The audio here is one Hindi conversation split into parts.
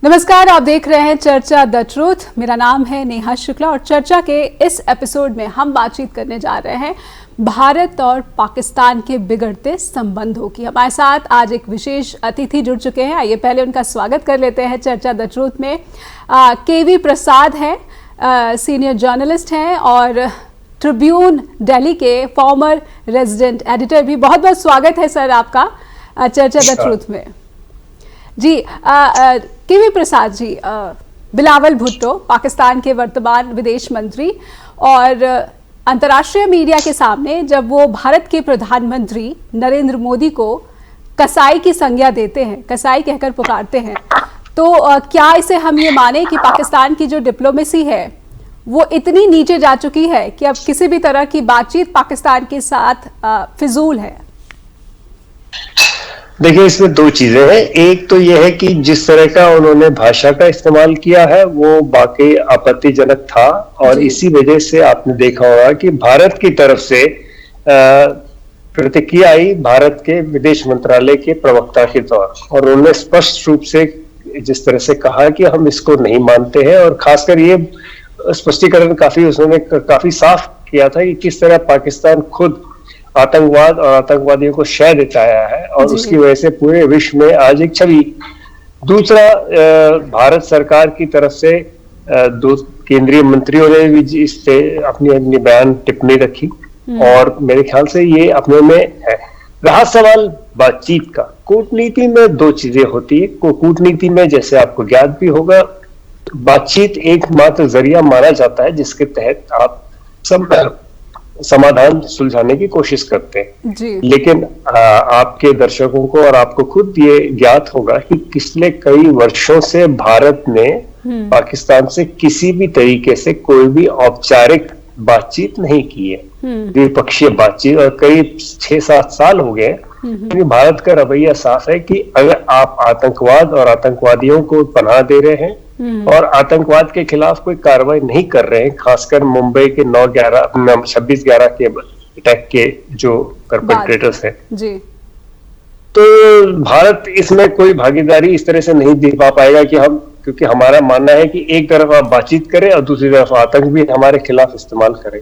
नमस्कार, आप देख रहे हैं चर्चा द ट्रूथ। मेरा नाम है नेहा शुक्ला और चर्चा के इस एपिसोड में हम बातचीत करने जा रहे हैं भारत और पाकिस्तान के बिगड़ते संबंधों की। हमारे साथ आज एक विशेष अतिथि जुड़ चुके हैं। आइए पहले उनका स्वागत कर लेते हैं चर्चा द ट्रूथ में। केवी प्रसाद हैं, सीनियर जर्नलिस्ट हैं और ट्रिब्यून दिल्ली के फॉर्मर रेजिडेंट एडिटर भी। बहुत बहुत स्वागत है सर आपका चर्चा द ट्रूथ में। जी, केवी प्रसाद जी, बिलावल भुट्टो पाकिस्तान के वर्तमान विदेश मंत्री और अंतर्राष्ट्रीय मीडिया के सामने जब वो भारत के प्रधानमंत्री नरेंद्र मोदी को कसाई की संज्ञा देते हैं, कसाई कहकर पुकारते हैं, तो क्या इसे हम ये माने कि पाकिस्तान की जो डिप्लोमेसी है वो इतनी नीचे जा चुकी है कि अब किसी भी तरह की बातचीत पाकिस्तान के साथ फिजूल है? देखिए, इसमें दो चीजें हैं। एक तो यह है कि जिस तरह का उन्होंने भाषा का इस्तेमाल किया है वो वाकई आपत्तिजनक था और इसी वजह से आपने देखा होगा कि भारत की तरफ से प्रतिक्रिया आई भारत के विदेश मंत्रालय के प्रवक्ता के तौर, और उन्होंने स्पष्ट रूप से जिस तरह से कहा कि हम इसको नहीं मानते हैं, और खासकर ये स्पष्टीकरण उन्होंने काफी साफ किया था कि किस तरह पाकिस्तान खुद आतंकवाद और आतंकवादियों को शह देता आया है और उसकी वजह से पूरे विश्व में आज एक छवि। दूसरा, भारत सरकार की तरफ से दो केंद्रीय मंत्रियों ने भी इस पे अपनी बयान टिप्पणी रखी और मेरे ख्याल से ये अपने में है। रहा सवाल बातचीत का, कूटनीति में दो चीजें होती है। कूटनीति में, जैसे आपको ज्ञात भी होगा, बातचीत एकमात्र जरिया माना जाता है जिसके तहत आप सब समाधान सुलझाने की कोशिश करते हैं जी। लेकिन आपके दर्शकों को और आपको खुद ये ज्ञात होगा कि पिछले कई वर्षों से भारत ने पाकिस्तान से किसी भी तरीके से कोई भी औपचारिक बातचीत नहीं की है, द्विपक्षीय बातचीत, और करीब 6-7 साल हो गए। क्योंकि भारत का रवैया साफ है कि अगर आप आतंकवाद और आतंकवादियों को पनाह दे रहे हैं और आतंकवाद के खिलाफ कोई कार्रवाई नहीं कर रहे हैं, खासकर मुंबई के 26/11 के अटैक के जो परपेट्रेटर्स हैं जी, तो भारत इसमें कोई भागीदारी इस तरह से नहीं दे पाएगा कि हम, क्योंकि हमारा मानना है कि एक तरफ आप बातचीत करें और दूसरी तरफ आतंक भी हमारे खिलाफ इस्तेमाल करें।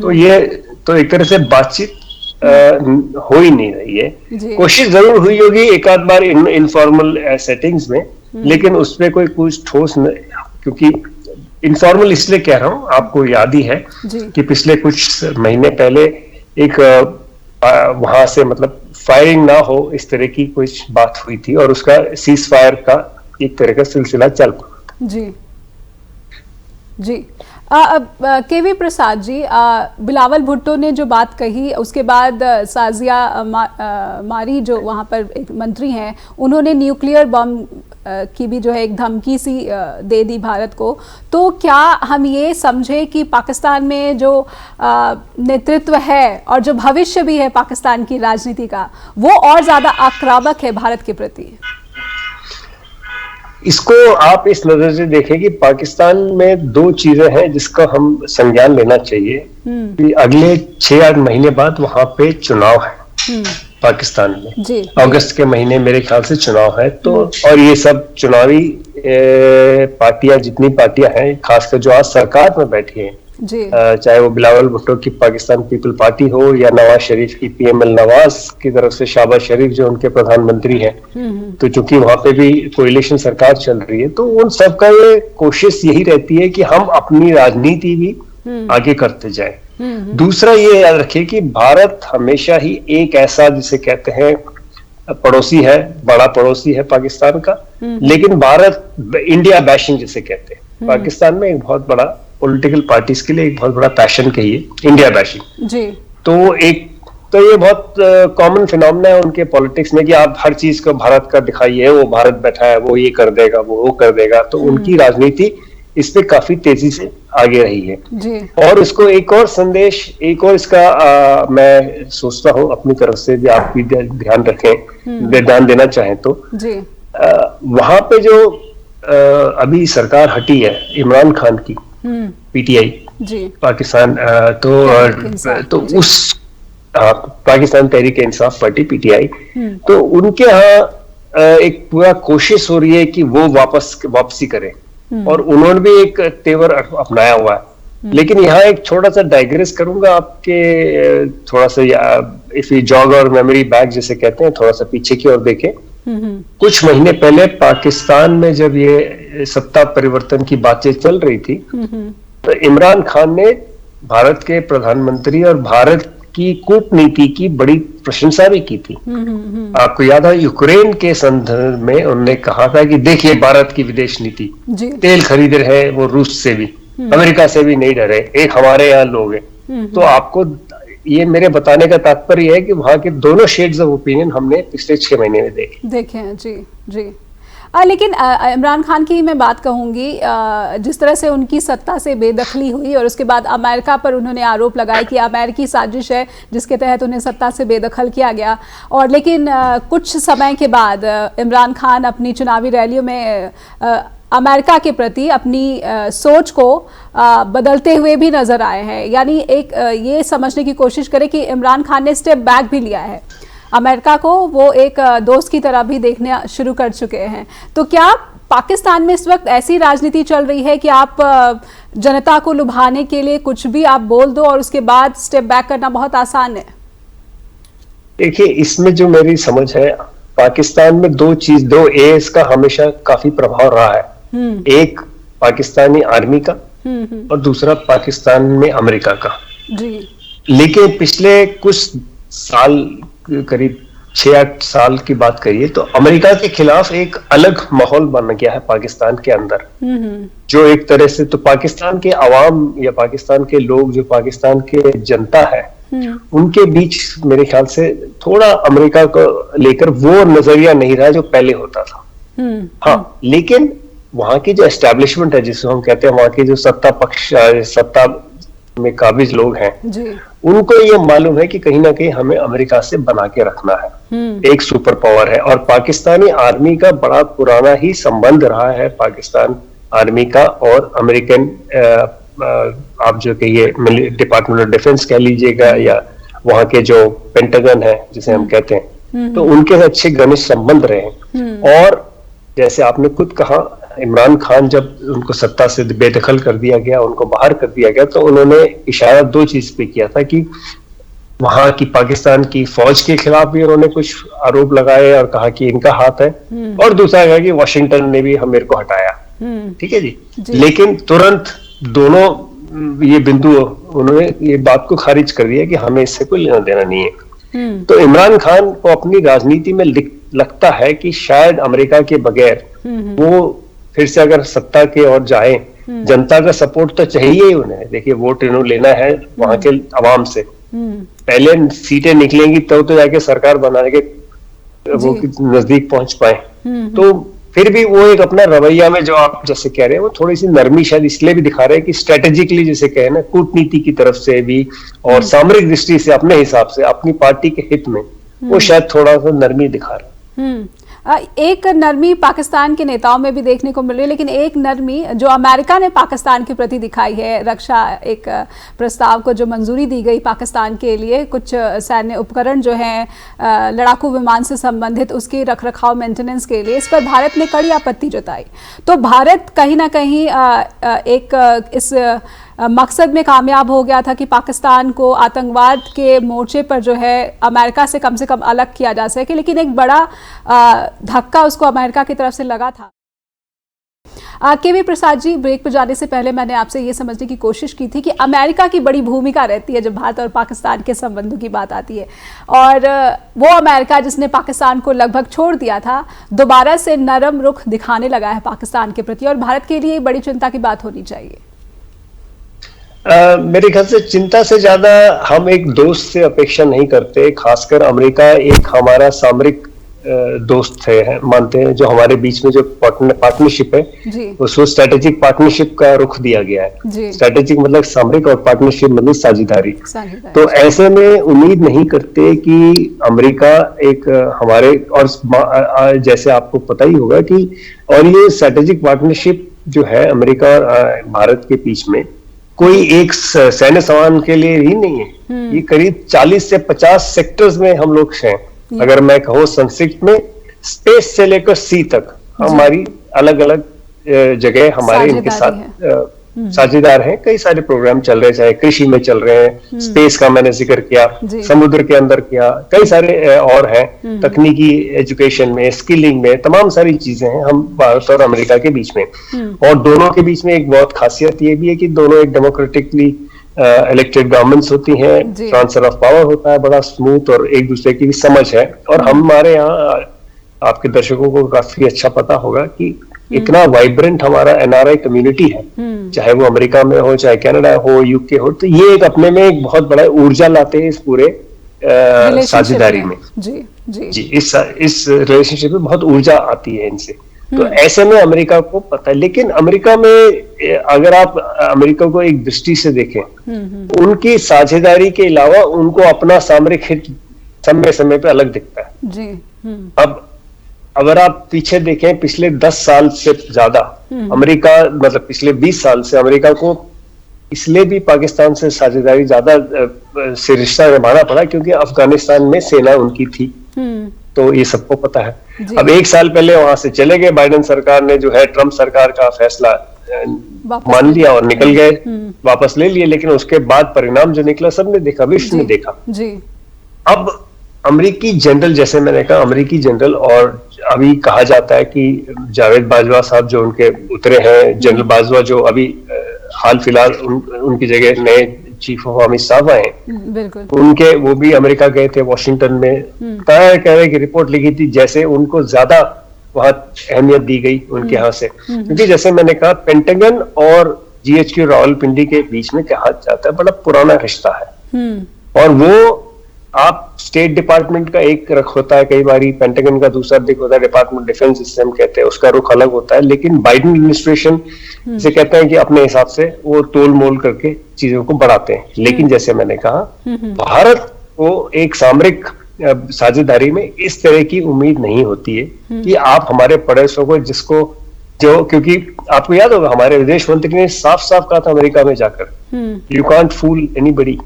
तो एक तरह से बातचीत हो ही नहीं रही है। कोशिश जरूर हुई होगी एक आध बार इनफॉर्मल सेटिंग्स में, लेकिन उसमें कोई कुछ ठोस नहीं। क्योंकि इनफॉर्मल इसलिए कह रहा हूं, आपको याद ही है कि पिछले कुछ महीने पहले एक वहां से मतलब फायरिंग ना हो इस तरह की कुछ बात हुई थी और उसका सीज फायर का एक तरह का सिलसिला चल पड़ा जी जी। केवी प्रसाद जी, बिलावल भुट्टो ने जो बात कही उसके बाद साजिया मारी जो वहाँ पर एक मंत्री हैं, उन्होंने न्यूक्लियर बम की भी जो है एक धमकी सी दे दी भारत को। तो क्या हम ये समझे कि पाकिस्तान में जो नेतृत्व है और जो भविष्य भी है पाकिस्तान की राजनीति का, वो और ज्यादा आक्रामक है भारत के प्रति? इसको आप इस नजर से देखें कि पाकिस्तान में दो चीजें हैं जिसका हम संज्ञान लेना चाहिए कि अगले 6-8 महीने बाद वहां पे चुनाव है पाकिस्तान में। अगस्त के महीने मेरे ख्याल से चुनाव है। तो और ये सब चुनावी पार्टियां, जितनी पार्टियां हैं, खासकर जो आज सरकार में बैठी हैं, चाहे वो बिलावल भुट्टो की पाकिस्तान पीपल पार्टी हो या नवाज शरीफ की PML नवाज की तरफ से शहबाज शरीफ जो उनके प्रधानमंत्री हैं, तो चूंकि वहां पे भी कोalition सरकार चल रही है, तो उन सबका ये कोशिश यही रहती है कि हम अपनी राजनीति भी आगे करते जाएं। दूसरा ये याद रखिए कि भारत हमेशा ही एक ऐसा, जिसे कहते हैं, पड़ोसी है, बड़ा पड़ोसी है पाकिस्तान का, लेकिन भारत इंडिया बैशिंग जिसे कहते हैं, पाकिस्तान में एक बहुत बड़ा पॉलिटिकल पार्टीज के लिए एक बहुत बड़ा पैशन कहिए इंडिया बैशिंग जी। तो ये बहुत कॉमन फिनोमेना है उनके पॉलिटिक्स में कि आप हर चीज को भारत का दिखाइए, वो भारत बैठा है, वो ये कर देगा, वो कर देगा। तो उनकी राजनीति इस पे काफी तेजी से आगे रही है जी। और इसको एक और संदेश, एक और इसका मैं सोचता हूँ अपनी तरफ से भी आप भी ध्यान रखें, ध्यान देना चाहें तो जी। वहां पे जो अभी सरकार हटी है इमरान खान की, PTI जी, पाकिस्तान, तो उस पाकिस्तान तहरीक इंसाफ पार्टी PTI, तो उनके यहाँ एक पूरा कोशिश हो रही है कि वो वापसी करे, और उन्होंने भी एक तेवर अपनाया हुआ है। लेकिन यहाँ एक छोटा सा डाइग्रेस करूंगा आपके, थोड़ा सा इफ यू जॉग और मेमोरी बैक जिसे कहते हैं, थोड़ा सा पीछे की ओर देखें। कुछ महीने पहले पाकिस्तान में जब ये सत्ता परिवर्तन की बातें चल रही थी, तो इमरान खान ने भारत के प्रधानमंत्री और भारत की कूटनीति की बड़ी प्रशंसा भी की थी। आपको याद है यूक्रेन के संदर्भ में उन्होंने कहा था कि देखिए भारत की विदेश नीति, तेल खरीद रहे हैं वो रूस से भी, अमेरिका से भी नहीं डरे, एक हमारे यहाँ लोग हैं। तो आपको ये मेरे बताने का तात्पर्य है कि वहां के दोनों शेड्स ऑफ ओपिनियन हमने पिछले 6 महीने में देखे हैं। जी जी। लेकिन इमरान खान की मैं बात कहूँगी, जिस तरह से उनकी सत्ता से बेदखली हुई और उसके बाद अमेरिका पर उन्होंने आरोप लगाया कि अमेरिकी साजिश है जिसके तहत उन्हें सत्ता से बेदखल किया गया। और लेकिन कुछ समय के बाद इमरान खान अपनी चुनावी रैलियों में अमेरिका के प्रति अपनी सोच को बदलते हुए भी नजर आए हैं। यानी एक ये समझने की कोशिश करें कि इमरान खान ने स्टेप बैक भी लिया है, अमेरिका को वो एक दोस्त की तरह भी देखने शुरू कर चुके हैं। तो क्या पाकिस्तान में इस वक्त ऐसी राजनीति चल रही है कि आप जनता को लुभाने के लिए कुछ भी आप बोल दो और उसके बाद स्टेप बैक करना बहुत आसान है? देखिए, इसमें जो मेरी समझ है, पाकिस्तान में दो एएस का हमेशा काफी प्रभाव रहा है। एक पाकिस्तानी आर्मी का और दूसरा पाकिस्तान में अमेरिका का। जी। लेकिन पिछले कुछ साल, करीब 6-8 साल की बात करिए, तो अमेरिका के खिलाफ एक अलग माहौल बन गया है पाकिस्तान के अंदर, जो एक तरह से तो पाकिस्तान के अवाम या पाकिस्तान के लोग, जो पाकिस्तान के जनता है, उनके बीच मेरे ख्याल से थोड़ा अमेरिका को लेकर वो नजरिया नहीं रहा जो पहले होता था। हाँ, लेकिन वहां की जो एस्टेब्लिशमेंट है, जिसको हम कहते हैं, वहां की जो सत्ता में काबिज लोग हैं, उनको ये मालूम है कि कहीं ना कहीं हमें अमेरिका से बना के रखना है, एक सुपर पावर है। और पाकिस्तानी आर्मी का बड़ा पुराना ही संबंध रहा है, पाकिस्तान आर्मी का और अमेरिकन, आप जो कहिए डिपार्टमेंट ऑफ डिफेंस कह लीजिएगा, या वहां के जो पेंटागन है जिसे हम कहते हैं, तो उनके अच्छे घनिष्ठ संबंध रहे। और जैसे आपने खुद कहा, इमरान खान जब उनको सत्ता से बेदखल कर दिया गया, उनको बाहर कर दिया गया, तो उन्होंने इशारा 2 चीज पे किया था कि वहां की पाकिस्तान की फौज के खिलाफ भी उन्होंने कुछ आरोप लगाए और कहा कि इनका हाथ है, और दूसरा कहा कि वाशिंगटन ने भी मेरे को हटाया। ठीक है जी। लेकिन तुरंत दोनों ये बिंदु उन्होंने ये बात को खारिज कर दिया कि हमें इससे कोई लेना देना नहीं है। तो इमरान खान को अपनी राजनीति में लगता है कि शायद अमेरिका के बगैर वो फिर से अगर सत्ता के ओर जाए, जनता का सपोर्ट तो चाहिए ही उन्हें। देखिए, वोट इन्होंने लेना है वहां के अवाम से, पहले सीटें निकलेंगी तब तो जाके सरकार बनाने के वो नजदीक पहुंच पाए। तो फिर भी वो एक अपना रवैया में, जो आप जैसे कह रहे हैं, वो थोड़ी सी नरमी शायद इसलिए भी दिखा रहे हैं कि स्ट्रेटेजिकली, जिसे कहे ना, कूटनीति की तरफ से भी और सामरिक दृष्टि से अपने हिसाब से अपनी पार्टी के हित में वो शायद थोड़ा सा नरमी दिखा रहे हैं। एक नरमी पाकिस्तान के नेताओं में भी देखने को मिल रही है, लेकिन एक नरमी जो अमेरिका ने पाकिस्तान के प्रति दिखाई है, रक्षा एक प्रस्ताव को जो मंजूरी दी गई पाकिस्तान के लिए, कुछ सैन्य उपकरण जो हैं लड़ाकू विमान से संबंधित, उसकी रखरखाव मेंटेनेंस के लिए, इस पर भारत ने कड़ी आपत्ति जताई। तो भारत कहीं ना कहीं एक इस मकसद में कामयाब हो गया था कि पाकिस्तान को आतंकवाद के मोर्चे पर जो है अमेरिका से कम अलग किया जा सके, लेकिन एक बड़ा धक्का उसको अमेरिका की तरफ से लगा था। केवी प्रसाद जी, ब्रेक पर जाने से पहले मैंने आपसे ये समझने की कोशिश की थी कि अमेरिका की बड़ी भूमिका रहती है जब भारत और पाकिस्तान के संबंधों की बात आती है, और वो अमेरिका जिसने पाकिस्तान को लगभग छोड़ दिया था, दोबारा से नरम रुख दिखाने लगा है पाकिस्तान के प्रति, और भारत के लिए बड़ी चिंता की बात होनी चाहिए। मेरे ख्याल से चिंता से ज्यादा हम एक दोस्त से अपेक्षा नहीं करते, खासकर अमेरिका एक हमारा सामरिक दोस्त है, मानते हैं, जो हमारे बीच में जो पार्टनरशिप है उसको स्ट्रेटेजिक पार्टनरशिप का रुख दिया गया है। स्ट्रेटेजिक मतलब सामरिक और पार्टनरशिप मतलब साझेदारी। तो ऐसे में उम्मीद नहीं करते कि अमेरिका एक हमारे, और जैसे आपको पता ही होगा कि, और ये स्ट्रेटेजिक पार्टनरशिप जो है अमेरिका और भारत के बीच में कोई एक सैन्य सामान के लिए ही नहीं है, ये करीब 40 से 50 सेक्टर्स में हम लोग हैं। अगर मैं कहूँ संक्षिप्त में, स्पेस से लेकर सी तक हमारी अलग अलग जगह हमारे इनके साथ साझेदार हैं। कई सारे प्रोग्राम चल रहे हैं, चाहे कृषि में चल रहे हैं, स्पेस का मैंने जिक्र किया, समुद्र के अंदर किया, कई सारे और हैं, तकनीकी एजुकेशन में, स्किलिंग में, तमाम सारी चीजें हैं हम भारत और अमेरिका के बीच में। और दोनों के बीच में एक बहुत खासियत ये भी है कि दोनों एक डेमोक्रेटिकली इलेक्टेड गवर्नमेंट्स होती हैं, ट्रांसफर ऑफ पावर होता है बड़ा स्मूथ, और एक दूसरे की भी समझ है। और हमारे यहाँ आपके दर्शकों को काफी अच्छा पता होगा कि इतना वाइब्रेंट हमारा एनआरआई कम्युनिटी है, चाहे वो अमेरिका में हो, चाहे कनाडा हो, यूके हो, तो ये एक अपने में एक बहुत बड़ा ऊर्जा लाते हैं इस पूरे साझेदारी में। जी इस रिलेशनशिप में बहुत ऊर्जा आती है इनसे। तो ऐसे में अमेरिका को पता है, लेकिन अमेरिका में अगर आप अमेरिका को एक दृष्टि से देखें, उनकी साझेदारी के अलावा उनको अपना सामरिक हित समय समय पे अलग दिखता है। अब अगर आप पीछे देखें पिछले 10 साल से ज्यादा अमेरिका, मतलब पिछले 20 साल से अमेरिका को इसलिए भी पाकिस्तान से साझेदारी ज्यादा से रिश्ता निभाना पड़ा क्योंकि अफगानिस्तान में सेना उनकी थी, तो ये सबको पता है। अब 1 साल पहले वहां से चले गए, बाइडेन सरकार ने जो है ट्रंप सरकार का फैसला मान लिया और निकल गए, वापस ले लिए, लेकिन उसके बाद परिणाम जो निकला सबने देखा, विश्व ने देखा। अब अमेरिकी जनरल, जैसे मैंने कहा अमेरिकी जनरल, और अभी कहा जाता है कि जावेद बाजवा साहब जो उनके उतरे हैं, जनरल बाजवा जो अभी हाल फिलहाल उनकी जगह नए चीफ ऑफ आर्मी साहब आए, उनके वो भी अमेरिका गए थे, वॉशिंगटन में कह रहे कि रिपोर्ट लिखी थी जैसे उनको ज्यादा वहां अहमियत दी गई उनके यहाँ से, क्योंकि जैसे मैंने कहा पेंटागन और जीएचक्यू रावलपिंडी के बीच में कहा जाता है बड़ा पुराना रिश्ता है। और वो आप स्टेट डिपार्टमेंट का एक रुख होता है, कई बारी पेंटागन का दूसरा दिख होता है, डिपार्टमेंट डिफेंस जिसे हम कहते हैं, उसका रुख अलग होता है। लेकिन बाइडेन एडमिनिस्ट्रेशन से कहते हैं कि अपने हिसाब से वो तोल मोल करके चीजों को बढ़ाते हैं। लेकिन जैसे मैंने कहा भारत को एक सामरिक साझेदारी में इस तरह की उम्मीद नहीं होती है कि आप हमारे पड़ोसियों को जो क्योंकि आपको याद होगा हमारे विदेश मंत्री ने साफ साफ कहा था अमेरिका में जाकर, you can't fool anybody,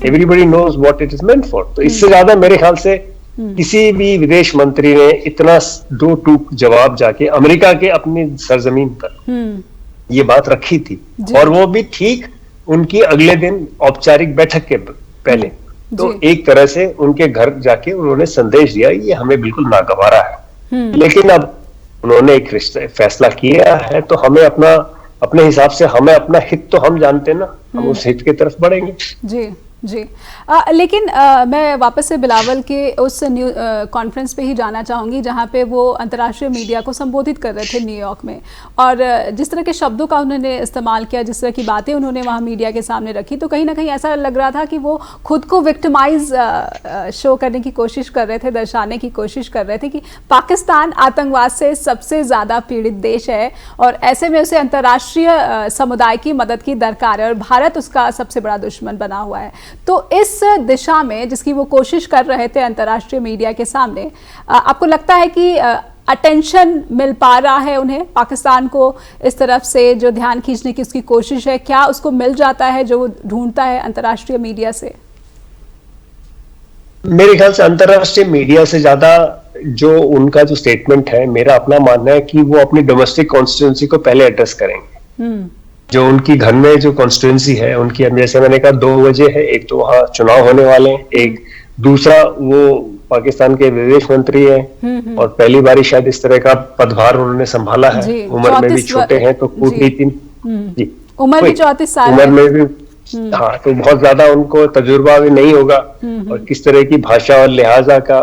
everybody knows what it is meant for. तो इससे ज्यादा मेरे ख्याल से किसी भी विदेश मंत्री ने इतना दो टूक जवाब जाके अमेरिका के अपनी सरजमीन पर ये बात रखी थी, और वो भी ठीक उनकी अगले दिन औपचारिक बैठक के पहले। तो एक तरह से उनके घर जाके उन्होंने संदेश दिया ये हमें बिल्कुल नागवारा है। लेकिन अब उन्होंने एक फैसला किया है, तो हमें अपने हिसाब से हमें अपना हित तो हम जानते हैं ना, हम उस हित की तरफ बढ़ेंगे। जी लेकिन मैं वापस से बिलावल के उस कॉन्फ्रेंस पे ही जाना चाहूँगी जहाँ पे वो अंतर्राष्ट्रीय मीडिया को संबोधित कर रहे थे न्यूयॉर्क में, और जिस तरह के शब्दों का उन्होंने इस्तेमाल किया, जिस तरह की बातें उन्होंने वहाँ मीडिया के सामने रखी, तो कहीं ना कहीं ऐसा लग रहा था कि वो खुद को विक्टिमाइज शो करने की कोशिश कर रहे थे, दर्शाने की कोशिश कर रहे थे कि पाकिस्तान आतंकवाद से सबसे ज़्यादा पीड़ित देश है और ऐसे में उसे अंतर्राष्ट्रीय समुदाय की मदद की दरकार है और भारत उसका सबसे बड़ा दुश्मन बना हुआ है। तो इस दिशा में जिसकी वो कोशिश कर रहे थे अंतर्राष्ट्रीय मीडिया के सामने, आपको लगता है कि अटेंशन मिल पा रहा है उन्हें, पाकिस्तान को इस तरफ से जो ध्यान खींचने की उसकी कोशिश है, क्या उसको मिल जाता है जो वो ढूंढता है अंतर्राष्ट्रीय मीडिया से? मेरे ख्याल से अंतर्राष्ट्रीय मीडिया से ज्यादा जो उनका जो स्टेटमेंट है, मेरा अपना मानना है कि वो अपनी डोमेस्टिक कॉन्स्टिट्यूंसी को पहले एड्रेस करेंगे। जो उनकी घर में जो कॉन्स्टिट्यूंसी है उनकी, जैसे मैंने कहा 2 वजह है, एक तो वहाँ चुनाव होने वाले हैं, एक दूसरा वो पाकिस्तान के विदेश मंत्री हैं और पहली बार शायद इस तरह का पदभार उन्होंने संभाला है, उम्र में भी छोटे हैं, तो कूटनीति जी उम्र भी 34 साल उम्र में भी, हाँ, तो बहुत ज्यादा उनको तजुर्बा भी नहीं होगा और किस तरह की भाषा और लिहाजा का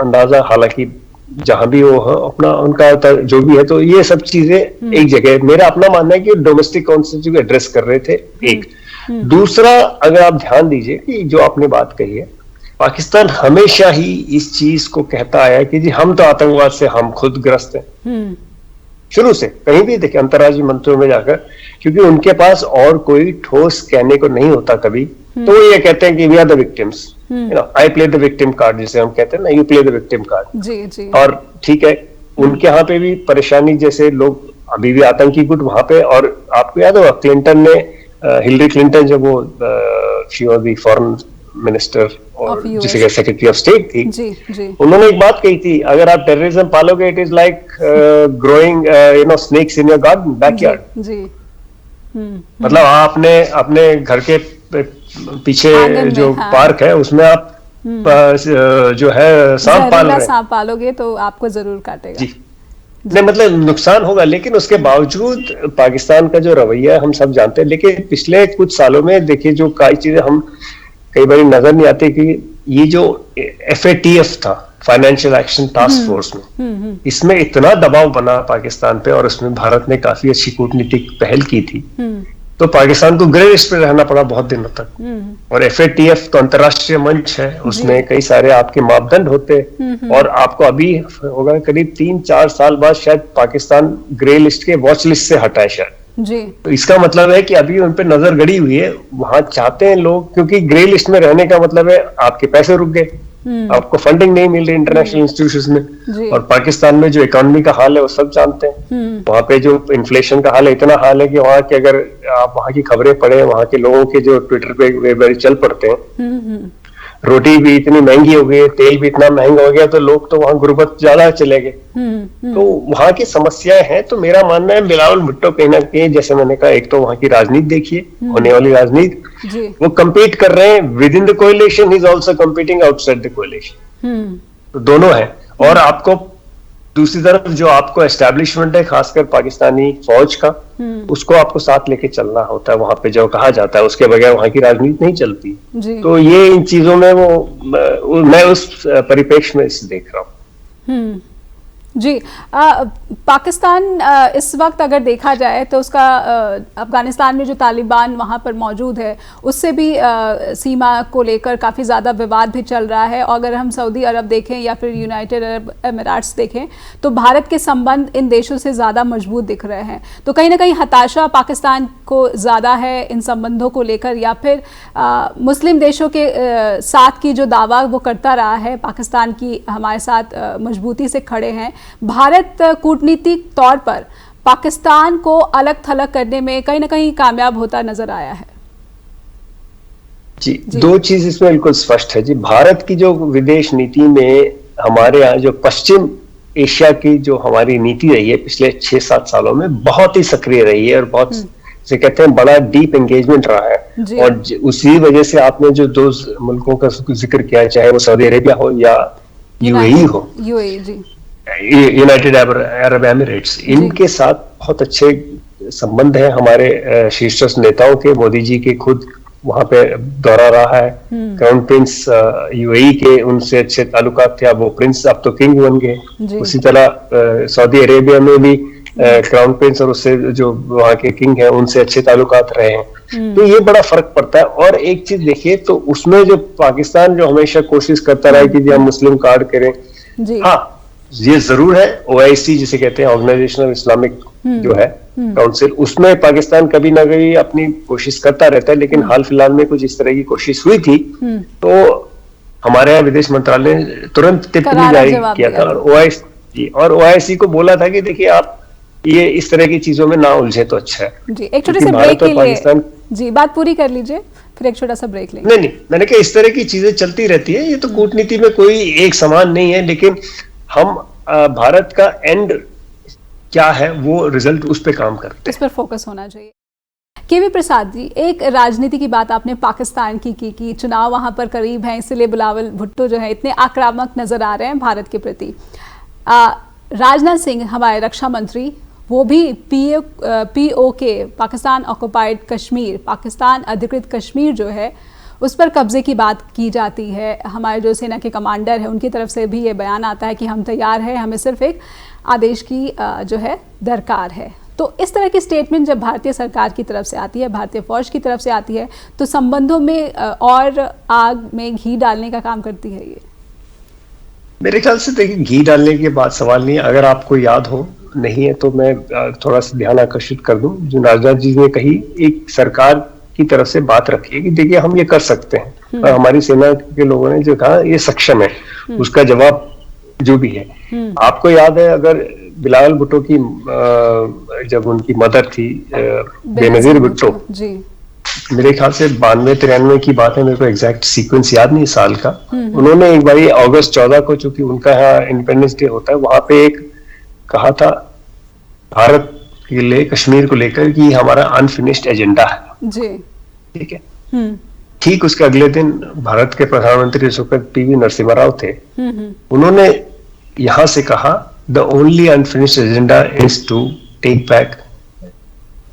अंदाजा, हालांकि जहां भी वो अपना उनका जो भी है, तो ये सब चीजें एक जगह। मेरा अपना मानना है कि डोमेस्टिक कॉन्स्टिट्यूंसी को एड्रेस कर रहे थे, एक। दूसरा, अगर आप ध्यान दीजिए कि जो आपने बात कही है, पाकिस्तान हमेशा ही इस चीज को कहता आया कि जी हम तो आतंकवाद से हम खुद ग्रस्त हैं, शुरू से। कहीं भी देखिए अंतर्राष्ट्रीय मंत्रियों में जाकर, क्योंकि उनके पास और कोई ठोस कहने को नहीं होता कभी, तो वो ये कहते हैं कि we are the victims, you know, I play the victim card, जिसे हम कहते हैं ना, you play the victim card. जी। और ठीक है, उनके यहाँ पे भी परेशानी, जैसे लोग अभी भी आतंकी गुट वहां पे, और आपको याद होगा क्लिंटन ने, हिलरी क्लिंटन जब वो she was the foreign minister और US. जिसे कि सेक्रेटरी ऑफ स्टेट थी, जी जी उन्होंने एक बात कही थी, अगर आप टेररिज्म पालोगे it is like growing snakes in your garden backyard. जी मतलब आप अपने घर के पीछे आंगन में, जो हाँ, पार्क है उसमें आप जो है सांप पाल जहरीला रहे हैं। सांप पालोगे तो आपको जरूर काटेगा। जी नहीं, मतलब नुकसान होगा, लेकिन उसके बावजूद पाकिस्तान का जो रवैया है हम सब जानते हैं। लेकिन पिछले कुछ सालों में देखिए जो कई चीजें हम कई बार नजर नहीं आती कि ये जो FATF था, फाइनेंशियल एक्शन टास्क फोर्स में, इसमें इतना दबाव बना पाकिस्तान पे और उसमें भारत ने काफी अच्छी कूटनीतिक पहल की थी, तो पाकिस्तान को ग्रे लिस्ट पे रहना पड़ा बहुत दिनों तक। और FATF तो अंतर्राष्ट्रीय मंच है, उसमें कई सारे आपके मापदंड होते हैं, और आपको अभी होगा करीब 3-4 साल बाद शायद पाकिस्तान ग्रे लिस्ट के वॉच लिस्ट से हटा है शायद। जी तो इसका मतलब है कि अभी उन पे नजर गड़ी हुई है, वहां चाहते हैं लोग, क्योंकि ग्रे लिस्ट में रहने का मतलब है आपके पैसे रुक गए, आपको फंडिंग नहीं मिल रही इंटरनेशनल इंस्टीट्यूशंस में। और पाकिस्तान में जो इकोनॉमी का हाल है वो सब जानते हैं, वहां पे जो इन्फ्लेशन का हाल है, इतना हाल है कि वहां के, अगर आप वहां की खबरें पढ़े, वहां के लोगों के जो ट्विटर पे वे चल पड़ते हैं, रोटी भी इतनी महंगी हो गई, तेल भी इतना महंगा हो गया, तो लोग तो वहां गुर्बत ज्यादा चले गए। तो वहां की समस्याएं हैं। तो मेरा मानना है बिलावल भुट्टो कहीं ना कहीं, जैसे मैंने कहा, एक तो वहां की राजनीति देखिए, होने वाली राजनीति, वो कम्पीट कर रहे हैं with in the coalition, is also competing outside the coalition. तो दोनों है। और आपको दूसरी तरफ जो आपको एस्टेब्लिशमेंट है, खासकर पाकिस्तानी फौज का, उसको आपको साथ लेके चलना होता है वहां पे, जो कहा जाता है, उसके बगैर वहां की राजनीति नहीं चलती। तो ये इन चीजों में मैं उस परिप्रेक्ष्य में इसे देख रहा हूँ। जी पाकिस्तान इस वक्त अगर देखा जाए तो उसका अफगानिस्तान में जो तालिबान वहाँ पर मौजूद है उससे भी सीमा को लेकर काफ़ी ज़्यादा विवाद भी चल रहा है। और अगर हम सऊदी अरब देखें या फिर यूनाइटेड अरब अमीरात्स देखें तो भारत के संबंध इन देशों से ज़्यादा मजबूत दिख रहे हैं। तो कहीं ना कहीं हताशा पाकिस्तान को ज़्यादा है इन संबंधों को लेकर, या फिर मुस्लिम देशों के साथ की जो दावा वो करता रहा है पाकिस्तान की हमारे साथ मजबूती से खड़े हैं। भारत कूटनीतिक तौर पर पाकिस्तान को अलग थलग करने में कहीं ना कहीं कामयाब होता नजर आया है। जी दो चीज इसमें बिल्कुल स्पष्ट है जी। भारत की जो विदेश नीति में हमारे यहाँ जो पश्चिम एशिया की जो हमारी नीति रही है पिछले 6-7 सालों में, बहुत ही सक्रिय रही है और बहुत से कहते हैं बड़ा डीप एंगेजमेंट रहा है। और उसी वजह से आपने जो दो मुल्कों का जिक्र किया, चाहे वो सऊदी अरेबिया हो या UAE हो, यूनाइटेड अरब एमिरेट्स, इनके साथ बहुत अच्छे संबंध है हमारे शीर्षस्थ नेताओं के। मोदी जी के खुद वहां पे दौरा रहा है, क्राउन प्रिंस UAE के उनसे अच्छे ताल्लुकात थे, अब वो प्रिंस अब तो किंग बन गए। उसी तरह सऊदी अरेबिया में भी क्राउन प्रिंस और उससे जो वहाँ के किंग है उनसे अच्छे ताल्लुकात रहे हैं। तो ये बड़ा फर्क पड़ता है। और एक चीज देखिए, तो उसमें जो पाकिस्तान जो हमेशा कोशिश करता रहा कि हम मुस्लिम कार्ड करें, हाँ ये जरूर है, OIC जिसे कहते हैं, ऑर्गेनाइजेशन इस्लामिक जो है काउंसिल, उसमें पाकिस्तान कभी ना कभी अपनी कोशिश करता रहता है। लेकिन हाल फिलहाल में कुछ इस तरह की कोशिश हुई थी तो हमारे यहाँ विदेश मंत्रालय ने तुरंत टिप्पणी जारी किया था और OIC को बोला था कि देखिए आप ये इस तरह की चीजों में ना उलझे तो अच्छा है। जी एक छोटे से ब्रेक के लिए जी बात पूरी कर लीजिए, फिर एक छोटा सा ब्रेक लेंगे। नहीं मैंने कहा इस तरह की चीजें चलती रहती है, ये तो कूटनीति में कोई एक समान नहीं है, लेकिन हम भारत का एंड क्या है वो रिजल्ट उस पे काम करते हैं, इस पर फोकस होना चाहिए। केवी प्रसाद जी, एक राजनीति की बात आपने पाकिस्तान की चुनाव वहां पर करीब है, इसलिए बिलावल भुट्टो जो है इतने आक्रामक नजर आ रहे हैं भारत के प्रति। राजनाथ सिंह हमारे रक्षा मंत्री, वो भी POK पाकिस्तान ऑक्युपाइड कश्मीर, पाकिस्तान अधिकृत कश्मीर जो है उस पर कब्जे की बात की जाती है। हमारे जो सेना के कमांडर हैं उनकी तरफ से भी ये बयान आता है कि हम तैयार हैं, हमें सिर्फ एक आदेश की जो है दरकार है। तो इस तरह की स्टेटमेंट जब भारतीय सरकार की तरफ से आती है, भारतीय फौज की तरफ से आती है, तो संबंधों में और आग में घी डालने का काम करती है ये। मेरे ख्याल से देखिए घी डालने की बात सवाल नहीं है। अगर आपको याद हो, नहीं है तो मैं थोड़ा सा ध्यान आकर्षित कर दूं, जो राजनाथ जी ने कही, एक सरकार की तरफ से बात रखी है कि देखिए हम ये कर सकते हैं, और हमारी सेना के लोगों ने जो कहा ये सक्षम है, उसका जवाब जो भी है। आपको याद है, अगर बिलावल भुट्टो की जब उनकी मदर थी बेनजीर भुट्टो, मेरे ख्याल से 92-93 की बात है, मेरे को एग्जैक्ट सीक्वेंस याद नहीं साल का। उन्होंने एक बार अगस्त 14 को, चूंकि उनका यहाँ इंडिपेंडेंस डे होता है, वहां पे एक कहा था भारत के लिए, कश्मीर को लेकर, कि हमारा अनफिनिश्ड एजेंडा है जी। ठीक है। ठीक उसके अगले दिन भारत के प्रधानमंत्री इस वक्त पीवी नरसिम्हा राव थे। उन्होंने यहां से कहा the only unfinished agenda is to take back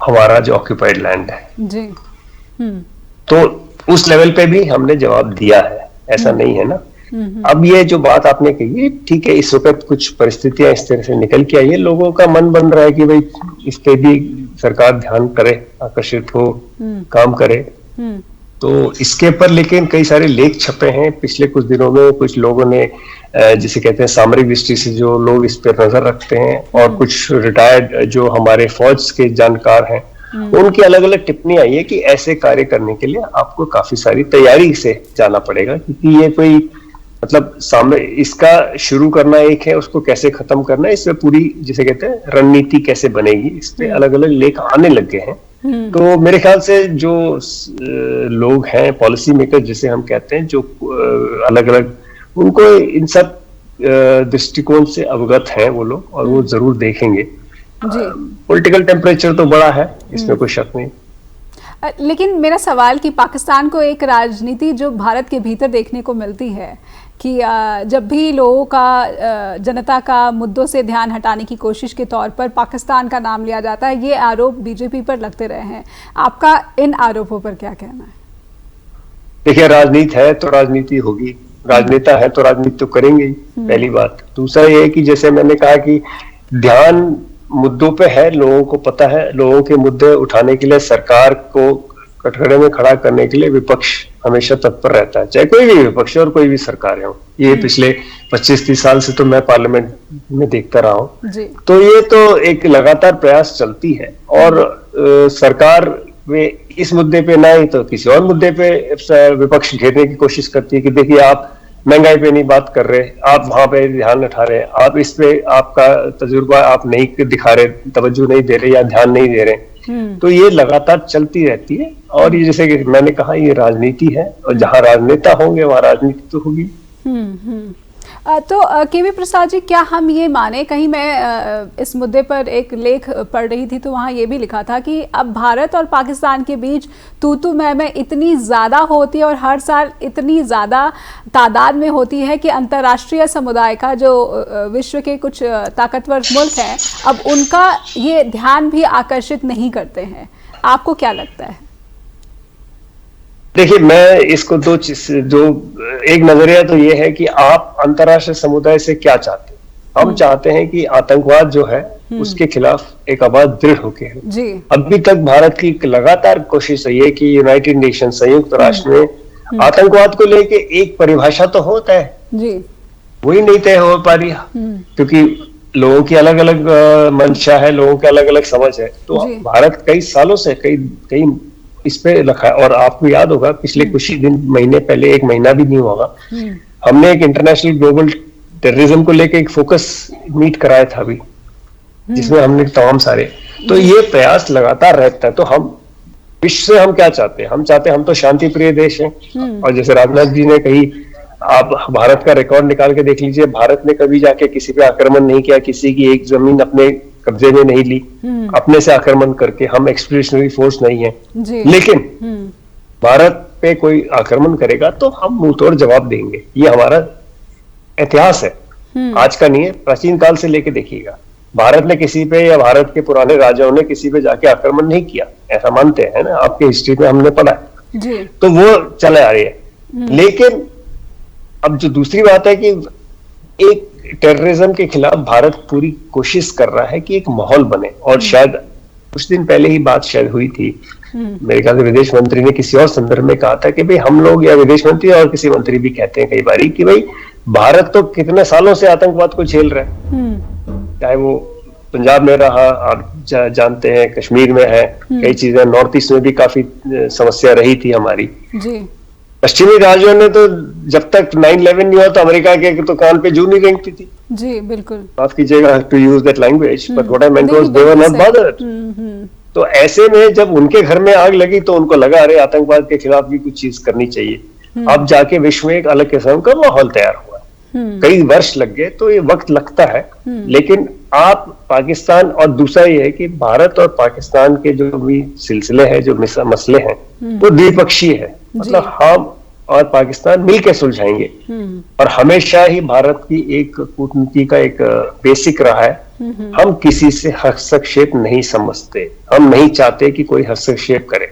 हमारा जो ऑक्यूपाइड लैंड है जी। तो उस लेवल पे भी हमने जवाब दिया है, ऐसा नहीं है ना। अब ये जो बात आपने कही, ठीक है, इस वक्त कुछ परिस्थितियां इस तरह से निकल के आई है, लोगों का मन बन रहा है कि भाई इस पे भी सरकार ध्यान करे, आकर्षित हो, काम करे। तो इसके ऊपर लेकिन कई सारे लेख छपे हैं पिछले कुछ दिनों में। कुछ लोगों ने जिसे कहते हैं सामरिक दृष्टि से जो लोग इस पर नजर रखते हैं, और कुछ रिटायर्ड जो हमारे फौज के जानकार हैं, उनकी अलग अलग टिप्पणी आई है कि ऐसे कार्य करने के लिए आपको काफी सारी तैयारी से जाना पड़ेगा, क्योंकि ये कोई मतलब सामने इसका शुरू करना एक है, उसको कैसे खत्म करना है, इसमें पूरी जिसे कहते हैं रणनीति कैसे बनेगी, इस पे अलग अलग लेख आने लग गए हैं। तो मेरे ख्याल से जो लोग हैं, पॉलिसी मेकर जिसे हम कहते हैं, जो अलग अलग, उनको इन सब दृष्टिकोण से अवगत हैं वो लोग, और वो जरूर देखेंगे। पॉलिटिकल टेम्परेचर तो बड़ा है, इसमें कोई शक नहीं। लेकिन मेरा सवाल कि पाकिस्तान को एक राजनीति जो भारत के भीतर देखने को मिलती है कि जब भी लोगों का, जनता का मुद्दों से ध्यान हटाने की कोशिश के तौर पर पाकिस्तान का नाम लिया जाता है, ये आरोप बीजेपी पर लगते रहे हैं। आपका इन आरोपों पर क्या कहना है? देखिए, राजनीति है तो राजनीति होगी, राजनेता है तो राजनीति तो करेंगे ही, पहली बात। दूसरा ये है कि जैसे मैंने कहा कि ध्यान मुद्दों पे है, लोगों को पता है, लोगों के मुद्दे उठाने के लिए, सरकार को कटघरे में खड़ा करने के लिए विपक्ष हमेशा तत्पर रहता है, चाहे कोई भी विपक्ष और कोई भी सरकार हो। ये पिछले 25-30 साल से तो मैं पार्लियामेंट में देखता रहा हूँ। तो ये तो एक लगातार प्रयास चलती है, और सरकार में इस मुद्दे पे ना ही तो किसी और मुद्दे पे विपक्ष घेरने की कोशिश करती है कि देखिए आप महंगाई पे नहीं बात कर रहे, आप वहां पे ध्यान उठा रहे, आप इस पे आपका तजुर्बा आप नहीं दिखा रहे, तवज्जो नहीं दे रहे या ध्यान नहीं दे रहे। तो ये लगातार चलती रहती है, और ये जैसे कि मैंने कहा, ये राजनीति है, और जहां राजनेता होंगे वहां राजनीति तो होगी। तो केवी प्रसाद जी, क्या हम ये माने, कहीं मैं इस मुद्दे पर एक लेख पढ़ रही थी तो वहाँ ये भी लिखा था कि अब भारत और पाकिस्तान के बीच तू मैं इतनी ज़्यादा होती है और हर साल इतनी ज़्यादा तादाद में होती है कि अंतर्राष्ट्रीय समुदाय का, जो विश्व के कुछ ताकतवर मुल्क हैं, अब उनका ये ध्यान भी आकर्षित नहीं करते हैं। आपको क्या लगता है? देखिए, मैं इसको दो चीज, जो एक नजरिया तो ये है कि आप अंतर्राष्ट्रीय समुदाय से क्या चाहते हैं। हम चाहते हैं कि आतंकवाद जो है उसके खिलाफ एक आवाज दृढ़ होके है। अभी तक भारत की लगातार कोशिश रही है कि यूनाइटेड नेशन, संयुक्त राष्ट्र में आतंकवाद को लेके एक परिभाषा तो होता है, वही नहीं तय हो पा रही, क्योंकि लोगों की अलग अलग मंशा है, लोगों की अलग अलग समझ है। तो भारत कई सालों से कई इस पे रखा है, और आपको याद होगा पिछले कुछ ही दिन, महीने पहले, एक महीना भी नहीं होगा, हमने एक इंटरनेशनल ग्लोबल टेररिज्म को लेके एक फोकस मीट कराया था अभी, जिसमें हमने तमाम सारे, तो ये प्रयास लगातार रहता है। तो हम विश्व से हम क्या चाहते हैं? हम चाहते हैं, हम तो शांति प्रिय देश हैं, और जैसे राजनाथ जी ने कही, आप भारत का रिकॉर्ड निकाल के देख लीजिए, भारत ने कभी जाके किसी पे आक्रमण नहीं किया, किसी की एक जमीन अपने कब्जे में नहीं ली, अपने से आक्रमण करके। हम एक्सपीडिशनरी फोर्स नहीं है, लेकिन भारत पे कोई आक्रमण करेगा तो हम मुंह तोड़ जवाब देंगे। ये हमारा इतिहास है, आज का नहीं है, प्राचीन काल से लेके देखिएगा, भारत ने किसी पे या भारत के पुराने राजाओं ने किसी पे जाके आक्रमण नहीं किया, ऐसा मानते हैं ना, आपके हिस्ट्री में हमने पढ़ा है। तो वो चले आ रही है। लेकिन अब जो दूसरी बात है कि एक टेररिज्म के खिलाफ भारत पूरी कोशिश कर रहा है कि एक माहौल बने, और शायद कुछ दिन पहले ही बात शायद हुई थी, मेरे ख्याल से विदेश मंत्री ने किसी और संदर्भ में कहा था कि भाई हम लोग, या विदेश मंत्री और किसी मंत्री भी कहते हैं कई बारी कि भाई भारत तो कितने सालों से आतंकवाद को झेल रहा है, चाहे वो पंजाब में रहा, आप जानते हैं कश्मीर में है, कई चीजें, नॉर्थ ईस्ट में भी काफी समस्या रही थी हमारी। पश्चिमी राज्यों ने तो जब तक 9/11 नहीं हुआ तो अमेरिका के तो कान पे जू नहीं रेंगती थी। जी बिल्कुल, माफ कीजिएगा to use that language, but what I meant was they were not bothered. तो ऐसे में जब उनके घर में आग लगी तो उनको लगा अरे आतंकवाद के खिलाफ भी कुछ चीज करनी चाहिए। अब जाके विश्व में एक अलग किस्म का माहौल तैयार हुआ। कई वर्ष लग गए, तो ये वक्त लगता है, लेकिन आप पाकिस्तान, और दूसरा ये है कि भारत और पाकिस्तान के जो भी सिलसिले हैं, जो मसले हैं, वो द्विपक्षीय है। मतलब हम और पाकिस्तान मिलकर सुलझाएंगे। और हमेशा ही भारत की एक कूटनीति का एक बेसिक रहा है, हम किसी से हस्तक्षेप नहीं समझते, हम नहीं चाहते कि कोई हस्तक्षेप करे।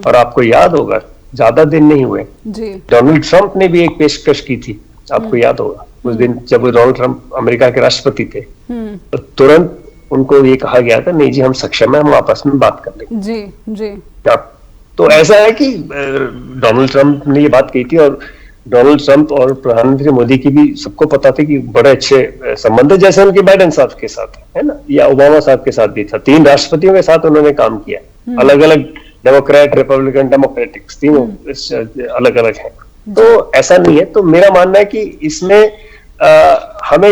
और आपको याद होगा, ज्यादा दिन नहीं हुए, डोनाल्ड ट्रंप ने भी एक पेशकश की थी, आपको याद होगा, उस दिन जब डोनाल्ड ट्रंप अमेरिका के राष्ट्रपति थे, तो तुरंत उनको ये कहा गया था नहीं जी हम सक्षम है, हम आपस में बात कर लेंगे। जी। तो ऐसा है कि डोनाल्ड ट्रंप ने ये बात कही थी, और डोनाल्ड ट्रंप और प्रधानमंत्री मोदी की भी सबको पता था कि बड़े अच्छे संबंध है, जैसे उनके बाइडेन साहब के साथ है ना, या ओबामा साहब के साथ भी था। 3 राष्ट्रपतियों के साथ उन्होंने काम किया, अलग अलग, डेमोक्रेट, रिपब्लिकन, डेमोक्रेटिक्स, तीनों अलग अलग हैं। तो ऐसा नहीं है। तो मेरा मानना है कि इसमें हमें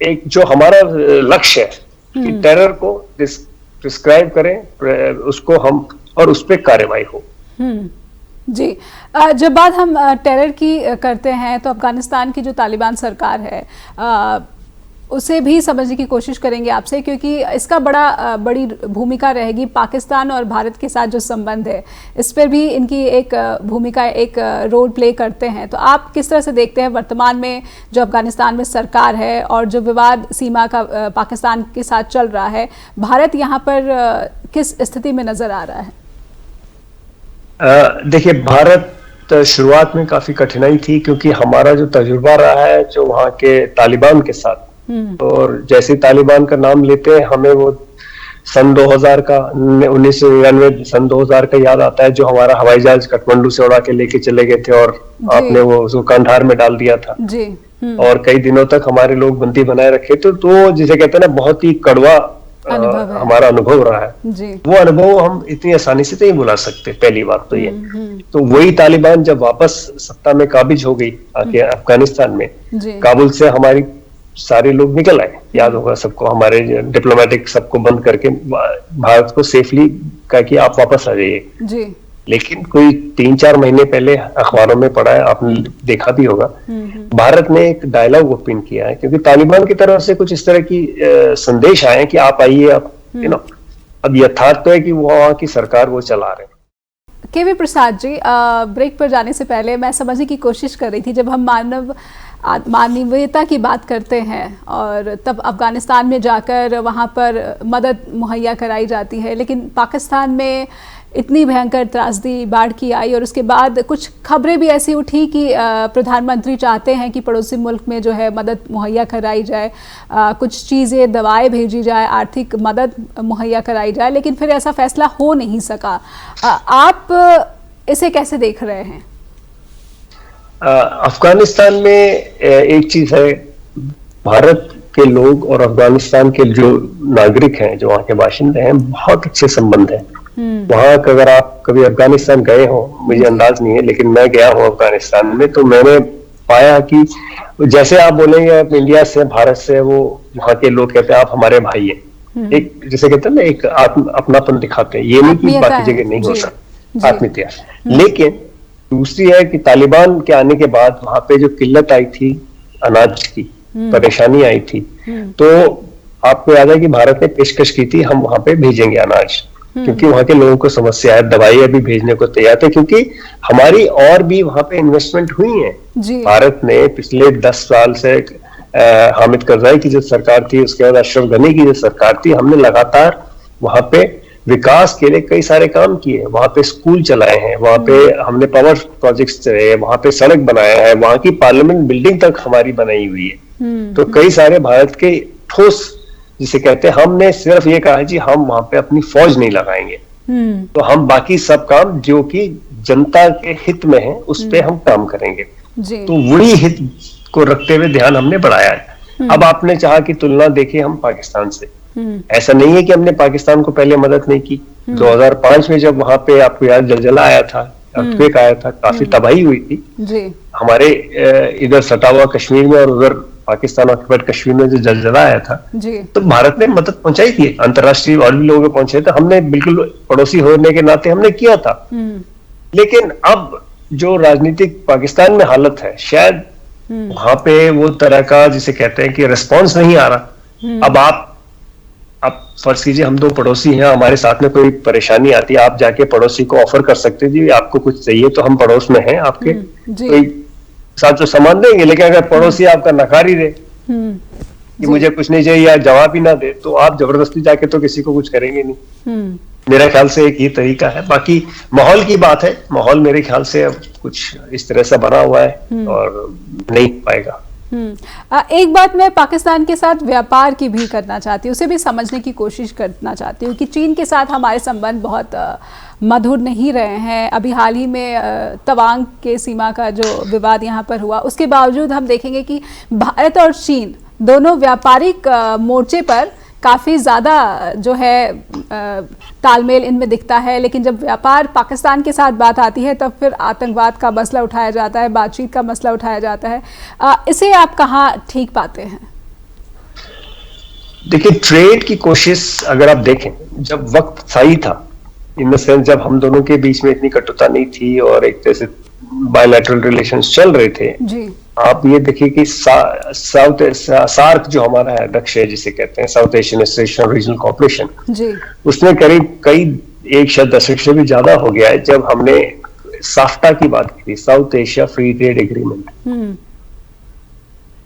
एक जो हमारा लक्ष्य है कि टेरर को प्रिस्क्राइब करें, उसको हम, और उस पर कार्रवाई हो। जी। जब बात हम टेरर की करते हैं तो अफगानिस्तान की जो तालिबान सरकार है उसे भी समझने की कोशिश करेंगे आपसे, क्योंकि इसका बड़ी भूमिका रहेगी। पाकिस्तान और भारत के साथ जो संबंध है इस पर भी इनकी एक भूमिका, एक रोल प्ले करते हैं। तो आप किस तरह से देखते हैं वर्तमान में जो अफगानिस्तान में सरकार है और जो विवाद सीमा का पाकिस्तान के साथ चल रहा है, भारत यहाँ पर किस स्थिति में नजर आ रहा है? देखिए, भारत शुरुआत में काफी कठिनाई थी, क्योंकि हमारा जो तजुर्बा रहा है जो वहाँ के तालिबान के साथ, और जैसे तालिबान का नाम लेते हैं हमें वो सन 2000 का 1999 सन 2000 का याद आता है, जो हमारा हवाई जहाज काठमांडू से उड़ा के लेके चले गए थे और आपने वो उसको कंधार में डाल दिया था जी। और कई दिनों तक हमारे लोग बंदी बनाए रखे थे। तो जिसे कहते हैं ना, बहुत ही कड़वा हमारा अनुभव रहा है जी। वो अनुभव हम इतनी आसानी से नहीं भुला सकते, पहली बात तो ये। तो वही तालिबान जब वापस सत्ता में काबिज हो गई आके अफगानिस्तान में, काबुल से हमारी सारे लोग निकल आए, याद होगा सबको, हमारे डिप्लोमेटिक सबको बंद करके भारत को सेफली कहा कि आप वापस आ जाइए। लेकिन कोई 3-4 महीने पहले अखबारों में पढ़ा है, आपने देखा भी होगा, भारत ने एक डायलॉग ओपन किया है, क्योंकि तालिबान की तरफ से कुछ इस तरह की संदेश आए कि आप आइए, आप अब यथार्थ तो है कि वो वहाँ की सरकार वो चला रहे हैं। केवी प्रसाद जी, ब्रेक पर जाने से पहले मैं समझने की कोशिश कर रही थी, जब हम मानवीयता की बात करते हैं और तब अफगानिस्तान में जाकर वहाँ पर मदद मुहैया कराई जाती है, लेकिन पाकिस्तान में इतनी भयंकर त्रासदी बाढ़ की आई और उसके बाद कुछ खबरें भी ऐसी उठी कि प्रधानमंत्री चाहते हैं कि पड़ोसी मुल्क में जो है मदद मुहैया कराई जाए, कुछ चीज़ें, दवाएं भेजी जाए, आर्थिक मदद मुहैया कराई जाए, लेकिन फिर ऐसा फैसला हो नहीं सका। आप इसे कैसे देख रहे हैं? अफगानिस्तान में एक चीज है, भारत के लोग और अफगानिस्तान के जो नागरिक हैं, जो वहाँ के बाशिंदे हैं, बहुत अच्छे संबंध हैं। वहां अगर आप कभी अफगानिस्तान गए हो, मुझे अंदाज नहीं है, लेकिन मैं गया हूँ अफगानिस्तान में, तो मैंने पाया कि जैसे आप बोलेंगे आप इंडिया से, भारत से, वो वहाँ के लोग कहते हैं आप हमारे भाई हैं, एक जिसे कहते हैं ना, एक अपनापन दिखाते हैं। ये नहीं कि बाकी जगह नहीं होता आत्मीयता, लेकिन दूसरी है कि तालिबान के आने के बाद वहां पे जो किल्लत आई थी, अनाज की परेशानी आई थी, तो आपको याद है कि भारत ने पेशकश की थी हम वहां पे भेजेंगे अनाज, क्योंकि वहां के लोगों को समस्या है, दवाइयां भी भेजने को तैयार थे, क्योंकि हमारी और भी वहां पे इन्वेस्टमेंट हुई है। भारत ने पिछले 10 साल से हामिद करजाई की जो सरकार थी, उसके बाद अशरफ गनी की जो सरकार थी, हमने लगातार वहां पे विकास के लिए कई सारे काम किए, वहां पे स्कूल चलाए हैं, वहां पे हमने पावर प्रोजेक्ट्स चलाए, वहां पे सड़क बनाया है, वहां की पार्लियामेंट बिल्डिंग तक हमारी बनाई हुई है। तो कई सारे भारत के ठोस, जिसे कहते हैं, हमने सिर्फ ये कहा जी हम वहां पे अपनी फौज नहीं लगाएंगे, तो हम बाकी सब काम जो कि जनता के हित में है उस पे हम काम करेंगे। तो वही हित को रखते हुए ध्यान हमने बढ़ाया है। अब आपने चाहा कि तुलना देखिए हम पाकिस्तान से, ऐसा नहीं है कि हमने पाकिस्तान को पहले मदद नहीं की। 2005 में जब वहां पे आपको याद जलजला आया था, अर्थक्वेक आया था, काफी तबाही हुई थी हमारे इधर सटा हुआ कश्मीर में और उधर पाकिस्तान ऑक्युपाइड कश्मीर में जो जलजला आया था, जी। तो भारत ने मदद पहुंचाई थी, अंतर्राष्ट्रीय और भी लोगों को पहुंचे थे, हमने बिल्कुल पड़ोसी होने के नाते हमने किया था। लेकिन अब जो राजनीतिक पाकिस्तान में हालत है, शायद वहां पे वो तरह का जिसे कहते हैं कि रिस्पॉन्स नहीं आ रहा। अब आप फर्ज कीजिए हम दो पड़ोसी हैं, हमारे साथ में कोई परेशानी आती है, आप जाके पड़ोसी को ऑफर कर सकते जी आपको कुछ चाहिए तो हम पड़ोस में हैं आपके, कोई साथ तो सामान देंगे। लेकिन अगर पड़ोसी आपका नकारी दे कि मुझे कुछ नहीं चाहिए या जवाब ही ना दे, तो आप जबरदस्ती जाके तो किसी को कुछ करेंगे नहीं। मेरा ख्याल से एक ही तरीका है। बाकी माहौल की बात है, माहौल मेरे ख्याल से अब कुछ इस तरह से बना हुआ है और नहीं पाएगा। एक बात मैं पाकिस्तान के साथ व्यापार की भी करना चाहती हूँ, उसे भी समझने की कोशिश करना चाहती हूँ कि चीन के साथ हमारे संबंध बहुत मधुर नहीं रहे हैं। अभी हाल ही में तवांग के सीमा का जो विवाद यहाँ पर हुआ, उसके बावजूद हम देखेंगे कि भारत और चीन दोनों व्यापारिक मोर्चे पर काफ़ी ज़्यादा जो है तालमेल इनमें दिखता है। लेकिन जब व्यापार पाकिस्तान के साथ बात आती है तब फिर आतंकवाद का मसला उठाया जाता है, बातचीत का मसला उठाया जाता है। इसे आप कहाँ ठीक पाते हैं? देखिए, ट्रेड की कोशिश अगर आप देखें, जब वक्त सही था, इन द सेंस जब हम दोनों के बीच में इतनी कटुता नहीं थी और एक तरह से बायलैटरल रिलेशंस चल रहे थे जी। आप ये देखिए कि सार्क जो हमारा है अध्यक्ष है जिसे कहते हैं south Asian association regional cooperation, उसमें करीब कई एक दशक से भी ज्यादा हो गया है जब हमने साफ्टा की बात की थी, south Asia free trade agreement.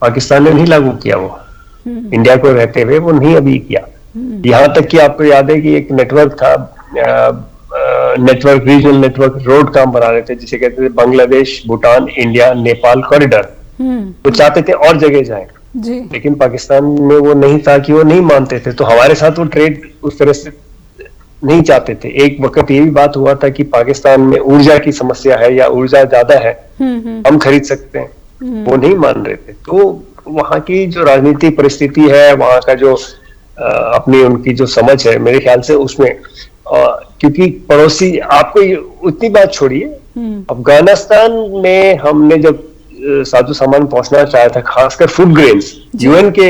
Pakistan ने नहीं लागू किया, वो इंडिया को रहते हुए वो नहीं अभी किया। यहां तक कि आपको याद है कि एक नेटवर्क था, नेटवर्क रीजनल नेटवर्क रोड काम बना रहे थे जिसे कहते थे बांग्लादेश भूटान इंडिया नेपाल कॉरिडोर। वो चाहते थे और जगह जाए, लेकिन पाकिस्तान में वो नहीं था कि वो नहीं मानते थे, तो हमारे साथ वो ट्रेड उस तरह से नहीं चाहते थे। एक वक्त ये भी बात हुआ था कि पाकिस्तान में ऊर्जा की समस्या है या ऊर्जा ज्यादा है, हम खरीद सकते हैं, वो नहीं मान रहे थे। तो वहां की जो राजनीतिक परिस्थिति है, वहां का जो अपनी उनकी जो समझ है, मेरे ख्याल से उसमें क्योंकि पड़ोसी आपको उतनी बात छोड़िए, अफगानिस्तान में हमने जब साजो सामान पहुंचना चाहा था, खासकर फूड ग्रेन्स, यूएन के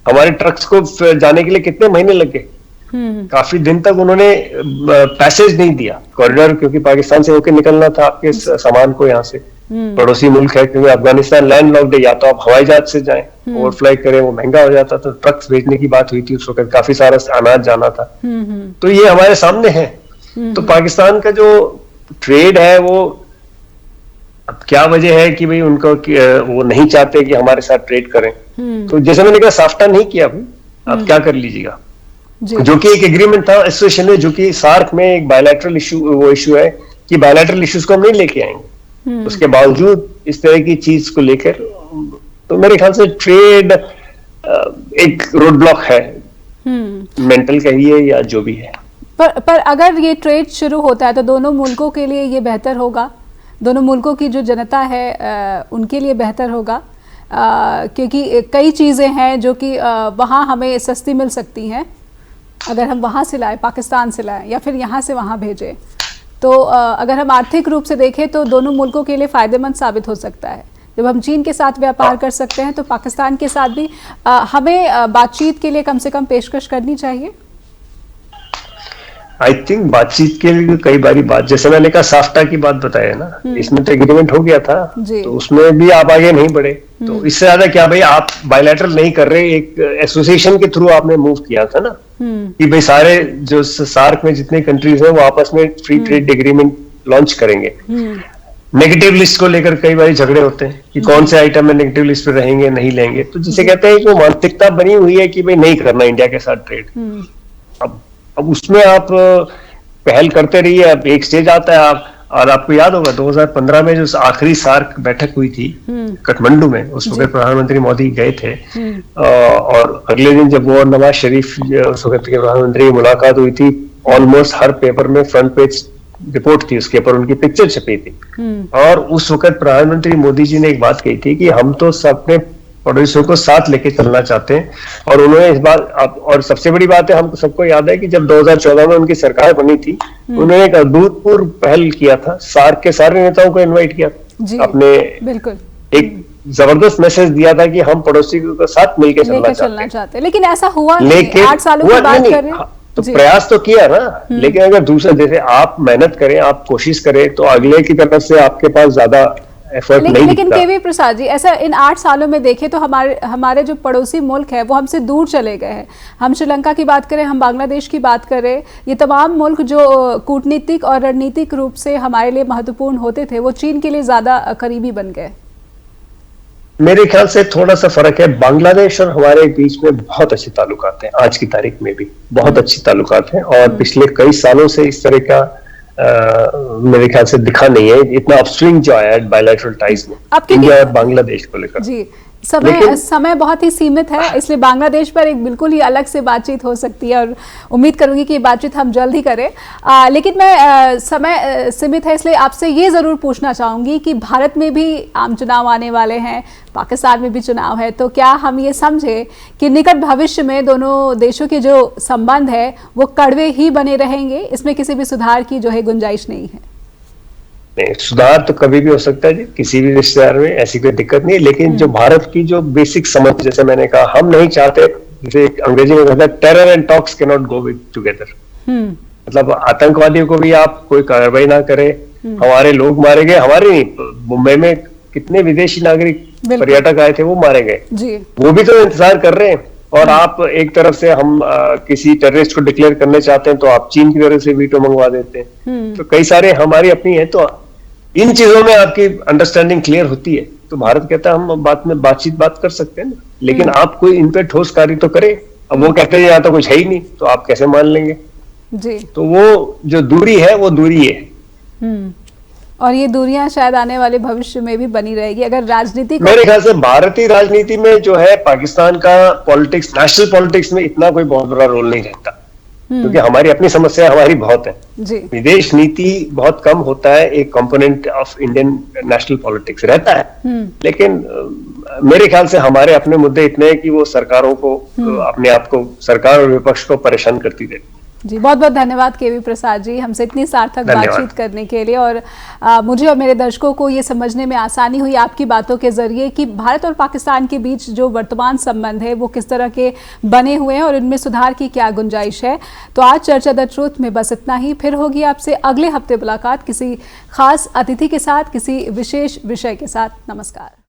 हमारे ट्रक्स को जाने के लिए कितने महीने लग गए, काफी दिन तक उन्होंने पैसेज नहीं दिया कॉरिडोर, क्योंकि पाकिस्तान से होकर निकलना था आपके सामान को यहाँ से। पड़ोसी मुल्क है, क्योंकि अफगानिस्तान लैंडलॉक्ड है, या तो आप हवाई जहाज से जाएं, ओवरफ्लाई करें, वो महंगा हो जाता, तो ट्रक्स भेजने की बात हुई थी उस वक्त, काफी सारा अनाज जाना था। तो ये हमारे सामने है। तो पाकिस्तान का जो ट्रेड है वो अब क्या वजह है कि भाई उनको वो नहीं चाहते कि हमारे साथ ट्रेड करें। तो जैसे मैंने कहा साफ्टा नहीं किया भाई, आप क्या कर लीजिएगा, जो कि एक एग्रीमेंट था एसोसिएशन में, जो कि सार्क में एक बायलैटरल इशू है कि बायलैटरल इश्यूज को हम नहीं लेके आएंगे। उसके बावजूद इस तरह की चीज को लेकर, तो मेरे ख्याल से ट्रेड एक रोड ब्लॉक है, मेंटल कहिए या जो भी है। पर अगर ये ट्रेड शुरू होता है तो दोनों मुल्कों के लिए ये बेहतर होगा, दोनों मुल्कों की जो जनता है उनके लिए बेहतर होगा, क्योंकि कई चीज़ें हैं जो कि वहाँ हमें सस्ती मिल सकती हैं अगर हम वहाँ से लाएं, पाकिस्तान से लाएं या फिर यहाँ से वहाँ भेजें। तो अगर हम आर्थिक रूप से देखें तो दोनों मुल्कों के लिए फ़ायदेमंद साबित हो सकता है। जब हम चीन के साथ व्यापार कर सकते हैं तो पाकिस्तान के साथ भी हमें बातचीत के लिए कम से कम पेशकश करनी चाहिए। आई थिंक बातचीत के लिए कई बारी बात, जैसे मैंने कहा साफ्टा की बात बताया ना, इसमें तो एग्रीमेंट हो गया था, तो उसमें भी आप आगे नहीं बढ़े। तो इससे ज्यादा क्या भाई, आप बायलैटरल नहीं कर रहे, एक एसोसिएशन के थ्रू आपने मूव किया था ना कि भाई सारे जो सार्क में जितने कंट्रीज हैं वो आपस में फ्री ट्रेड एग्रीमेंट लॉन्च करेंगे। नेगेटिव लिस्ट को लेकर कई बार झगड़े होते हैं कि कौन से आइटम में नेगेटिव लिस्ट पे रहेंगे, नहीं लेंगे। तो जिसे कहते हैं वो मानसिकता बनी हुई है कि भाई नहीं करना इंडिया के साथ ट्रेड। अब उसमें आप पहल करते रहिए। अब एक स्टेज आता है, आप और आपको याद होगा 2015 में जो आखिरी सार्क बैठक हुई थी काठमांडू में, उस वक्त प्रधानमंत्री मोदी गए थे, और अगले दिन जब वो नवाज शरीफ उस वक्त के प्रधानमंत्री की मुलाकात हुई थी, ऑलमोस्ट हर पेपर में फ्रंट पेज रिपोर्ट थी, उसके ऊपर उनकी पिक्चर छपी थी। और उस वक्त प्रधानमंत्री मोदी जी ने एक बात कही थी कि हम तो अपने पड़ोसियों को साथ लेके चलना चाहते हैं। और उन्होंने इस बात, और सबसे बड़ी बात है, हमको सबको याद है कि जब 2014 में उनकी सरकार बनी थी, उन्होंने एक अभूतपूर्व पहल किया था, सार्क के सारे नेताओं को इनवाइट किया अपने, बिल्कुल एक जबरदस्त मैसेज दिया था कि हम पड़ोसी के साथ मिलकर चलना चाहते हैं, लेकिन ऐसा हुआ लेकिन 8 सालों की बात कर रहे हैं। तो प्रयास तो किया ना, लेकिन अगर दूसरा जैसे आप मेहनत करें, आप कोशिश करें, तो अगले की तरफ से आपके पास ज्यादा एफर्ट नहीं लेकिन केवी प्रसाद जी, ऐसा इन 8 सालों में देखें तो हमारे जो पड़ोसी मुल्क है वो हमसे दूर चले गए हैं। हम श्रीलंका की बात करें, हम बांग्लादेश की बात करें, ये तमाम मुल्क जो कूटनीतिक और रणनीतिक रूप से हमारे लिए महत्वपूर्ण होते थे, वो चीन के लिए ज्यादा करीबी बन गए। मेरे ख्याल से थोड़ा सा फर्क है। बांग्लादेश और हमारे बीच में बहुत अच्छे ताल्लुकात हैं, आज की तारीख में भी बहुत अच्छे ताल्लुकात हैं, और पिछले कई सालों से इस तरह का मेरे ख्याल से दिखा नहीं है इतना अपस्विंग जो आया है बायलैटरल टाइज में इंडिया और बांग्लादेश को लेकर। जी, समय बहुत ही सीमित है, इसलिए बांग्लादेश पर एक बिल्कुल ही अलग से बातचीत हो सकती है, और उम्मीद करूंगी कि ये बातचीत हम जल्द ही करें। लेकिन मैं समय सीमित है, इसलिए आपसे ये ज़रूर पूछना चाहूँगी कि भारत में भी आम चुनाव आने वाले हैं, पाकिस्तान में भी चुनाव है, तो क्या हम ये समझे कि निकट भविष्य में दोनों देशों के जो संबंध है वो कड़वे ही बने रहेंगे, इसमें किसी भी सुधार की जो है गुंजाइश नहीं है? नहीं, सुधार तो कभी भी हो सकता है जी, किसी भी रिश्तेदार में ऐसी कोई दिक्कत नहीं है, लेकिन जो भारत की जो बेसिक समझ, जैसे मैंने कहा, हम नहीं चाहते, जैसे अंग्रेजी में कहते हैं terror and talks can not go with together. मतलब आतंकवादियों को भी आप कोई कार्रवाई ना करें, हमारे लोग मारे गए, हमारे नहीं, मुंबई में कितने विदेशी नागरिक पर्यटक आए थे वो मारे गए, वो भी तो इंतजार कर रहे हैं। और आप एक तरफ से हम किसी टेररिस्ट को डिक्लेयर करने चाहते हैं तो आप चीन की तरफ से वीटो मंगवा देते हैं। तो कई सारे हमारी अपनी है, तो इन चीजों में आपकी अंडरस्टैंडिंग क्लियर होती है, तो भारत कहता है हम बात कर सकते हैं ना, लेकिन आप कोई इन पे ठोस कार्य तो करें। अब वो कहते हैं यहाँ तो कुछ है ही नहीं, तो आप कैसे मान लेंगे जी? तो वो जो दूरी है वो दूरी है, और ये दूरियां शायद आने वाले भविष्य में भी बनी रहेगी अगर राजनीति मेरे ख्याल से भारतीय राजनीति में जो है पाकिस्तान का पॉलिटिक्स, नेशनल पॉलिटिक्स में इतना कोई बहुत बड़ा रोल नहीं रहता, क्योंकि हमारी अपनी समस्या हमारी बहुत है जी। विदेश नीति बहुत कम होता है, एक component of Indian national politics रहता है, लेकिन मेरे ख्याल से हमारे अपने मुद्दे इतने हैं कि वो सरकारों को, अपने आप को, सरकार और विपक्ष को परेशान करती रहती है जी। बहुत बहुत धन्यवाद केवी प्रसाद जी, हमसे इतनी सार्थक बातचीत करने के लिए, और मुझे और मेरे दर्शकों को ये समझने में आसानी हुई आपकी बातों के जरिए कि भारत और पाकिस्तान के बीच जो वर्तमान संबंध है वो किस तरह के बने हुए हैं और इनमें सुधार की क्या गुंजाइश है। तो आज चर्चा द ट्रूथ में बस इतना ही, फिर होगी आपसे अगले हफ्ते मुलाकात किसी खास अतिथि के साथ, किसी विशेष विषय के साथ। नमस्कार।